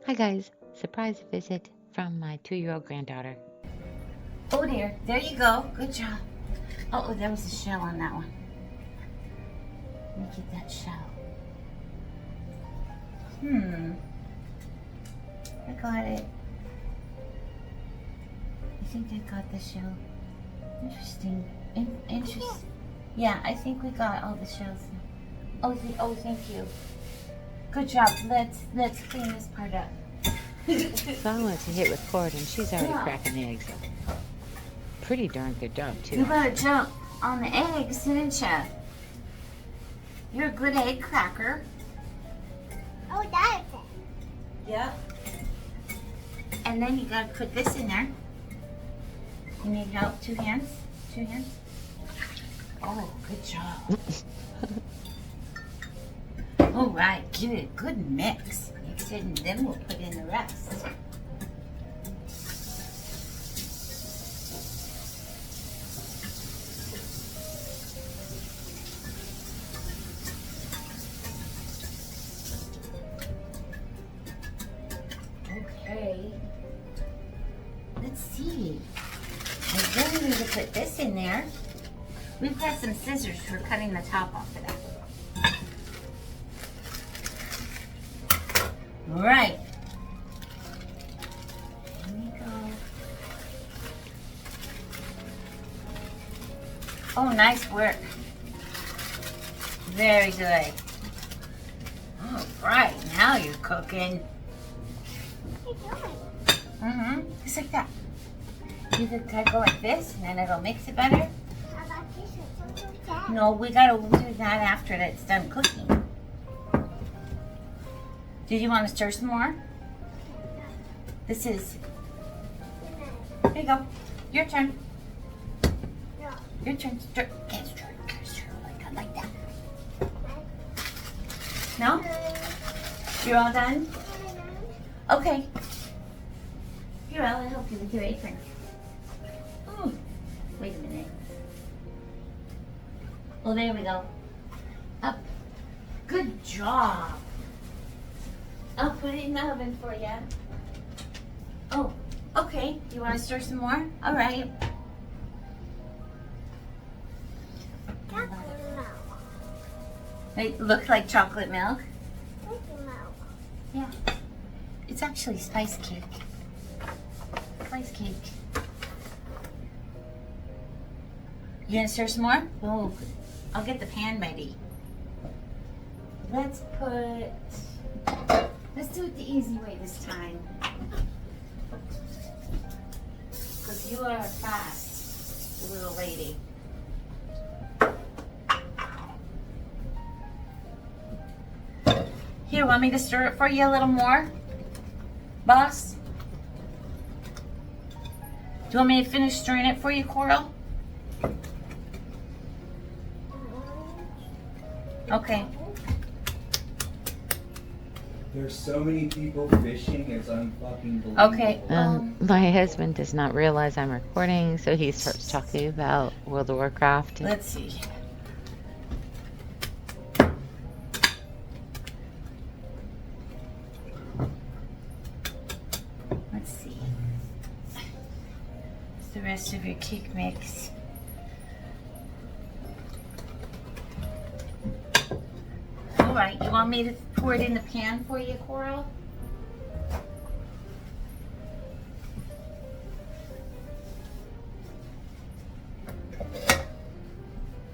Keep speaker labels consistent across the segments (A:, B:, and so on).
A: Hi guys, surprise visit from my 2-year-old granddaughter.
B: Oh dear, there you go. Good job. Oh, there was a shell on that one. Let me get that shell. I got it. I think I got the shell. Interesting. Interesting. Yeah, I think we got all the shells. Oh, thank you. Good job. Let's clean this part up.
A: So I went to hit record and she's already cracking eggs. Pretty darn good job too.
B: You better jump on the eggs, didn't you? You're a good egg cracker.
C: Oh, that's it.
B: Yep. And then you gotta put this in there. You need help? 2 hands? 2 hands? Oh, good job. All right, give it a good mix. Mix it and then we'll put in the rest. Okay. Let's see. I really need to put this in there. We've got some scissors for cutting the top off of that. All right. Here we go. Oh, nice work. Very good. All right, now you're cooking.
C: What are you doing?
B: Just like that. You could go like this, and then it'll mix it better.
C: How about this one? Don't do that.
B: No, we gotta do that after it's done cooking. Did you want to stir some more? This is. There you go. Your turn.
C: No.
B: Your turn. Stir. Can't stir. Can't stir like that. No? You're all done? Okay. Here, I'll help you with your apron. Oh, wait a minute. Oh, there we go. Up. Good job. I'll put it in the oven for you. Oh, okay. You want to stir some more? All right.
C: Chocolate milk.
B: It looks like chocolate milk.
C: Chocolate milk.
B: Yeah. It's actually spice cake. Spice cake. You gonna stir some more? Oh, I'll get the pan ready. Let's do it the easy way this time. Because you are fast, little lady. Here, want me to stir it for you a little more? Boss? Do you want me to finish stirring it for you, Coral? Okay.
D: There's so many people fishing, it's unfucking believable.
B: Okay.
A: My husband does not realize I'm recording, so he starts talking about World of Warcraft.
B: Let's see. Let's see. What's the rest of your cake mix? All right, you want me to pour it in the pan for you, Coral?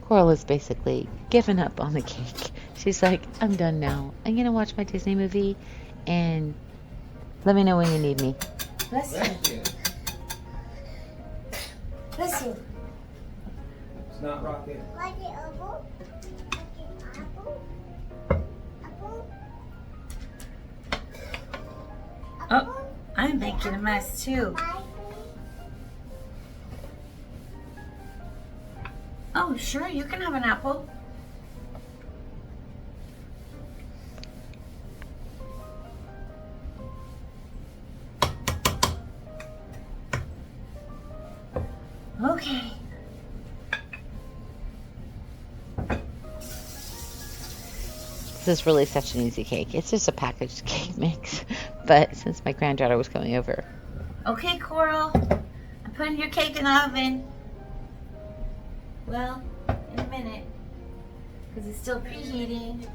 A: Coral is basically given up on the cake. She's like, I'm done now. I'm gonna watch my Disney movie and let me know when you need me.
B: Bless you.
D: Thank you.
B: Bless you.
D: It's not rocket.
C: Like the apple? Like the apple? Apple?
B: Oh, I'm making a mess too.
C: Bye.
B: Oh, sure, you can have an apple. Okay.
A: This is really such an easy cake. It's just a packaged cake mix. But since my granddaughter was coming over,
B: Okay, Coral. I'm putting your cake in the oven. Well, in a minute. Because it's still preheating.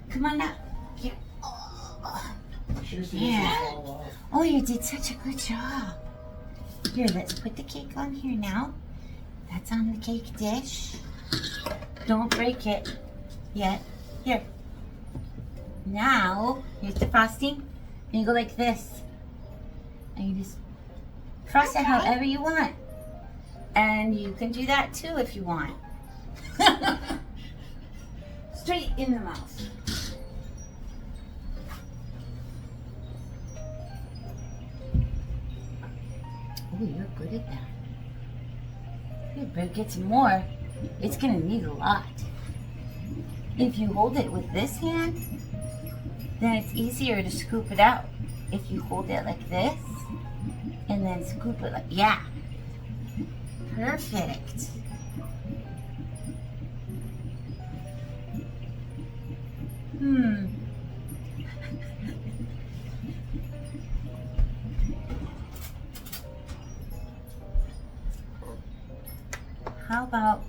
B: Come on now. Here.
D: Sure she
B: Yeah.
D: doesn't fall off.
B: Oh, you did such a good job. Here, let's put the cake on here now. That's on the cake dish. Don't break it yet. Here. Now, here's the frosting. And you go like this. And you just frost it however you want. And you can do that too if you want. Straight in the mouth. Oh, you're good at that. You better get some more. It's gonna need a lot. If you hold it with this hand, then it's easier to scoop it out. If you hold it like this, and then scoop it like, yeah. Perfect. How about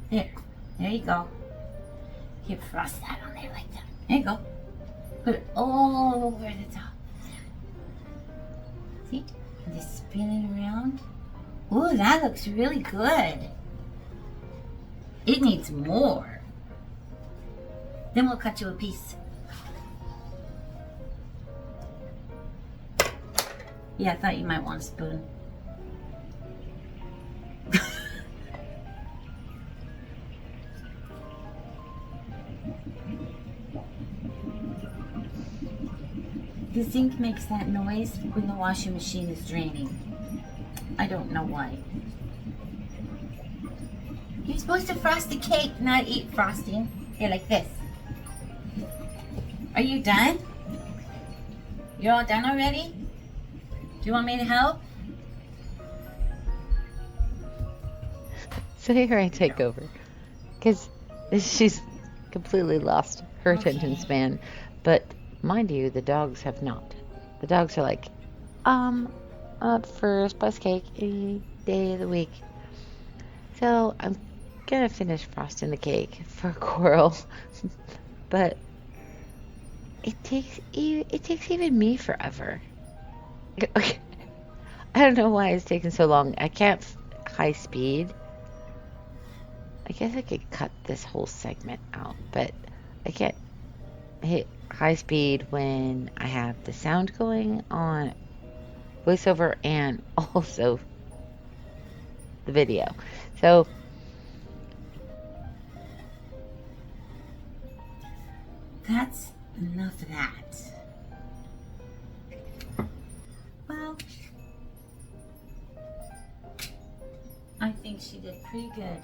B: here? There you go. Here, frost that on there like that. There you go. Put it all over the top. See? And just spin it around. Ooh, that looks really good. It needs more. Then we'll cut you a piece. Yeah, I thought you might want a spoon. The sink makes that noise when the washing machine is draining. I don't know why. You're supposed to frost the cake, not eat frosting. Here, like this. Are you done? You're all done already? Do you want me to help?
A: so here I take over because she's completely lost her attention
B: Okay.
A: span. But mind you, the dogs have not. The dogs are like, up for spice cake any day of the week. So I'm gonna finish frosting the cake for Coral, but it takes even me forever. Okay. I don't know why it's taking so long. I can't high speed. I guess I could cut this whole segment out, but I can't hit high speed when I have the sound going on voiceover and also the video. So
B: That's enough of that. Well, I think she did pretty good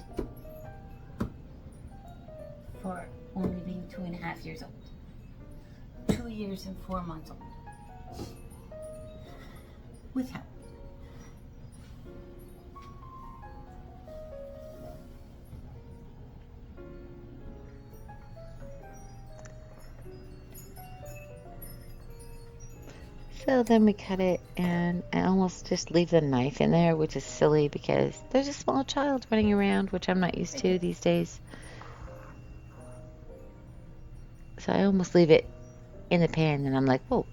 B: for only being 2.5 years old. 2 years and 4 months old. With help.
A: So then we cut it, and I almost just leave the knife in there, which is silly because there's a small child running around, which I'm not used to these days. So I almost leave it in the pan, and I'm like, whoa,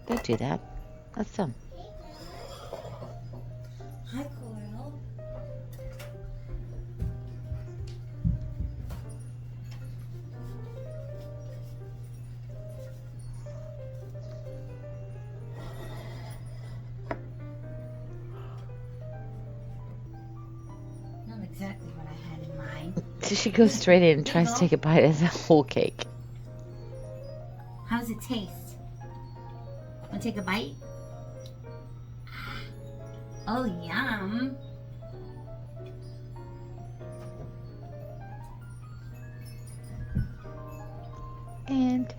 A: don't do that. That's dumb.
B: Hi, Coral. Not exactly what I had in mind.
A: So she goes straight in and tries to take a bite of the whole cake.
B: How does it taste? Want to take a bite? Oh, yum.
A: and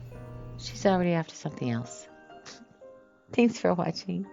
A: she's already after something else. Thanks for watching.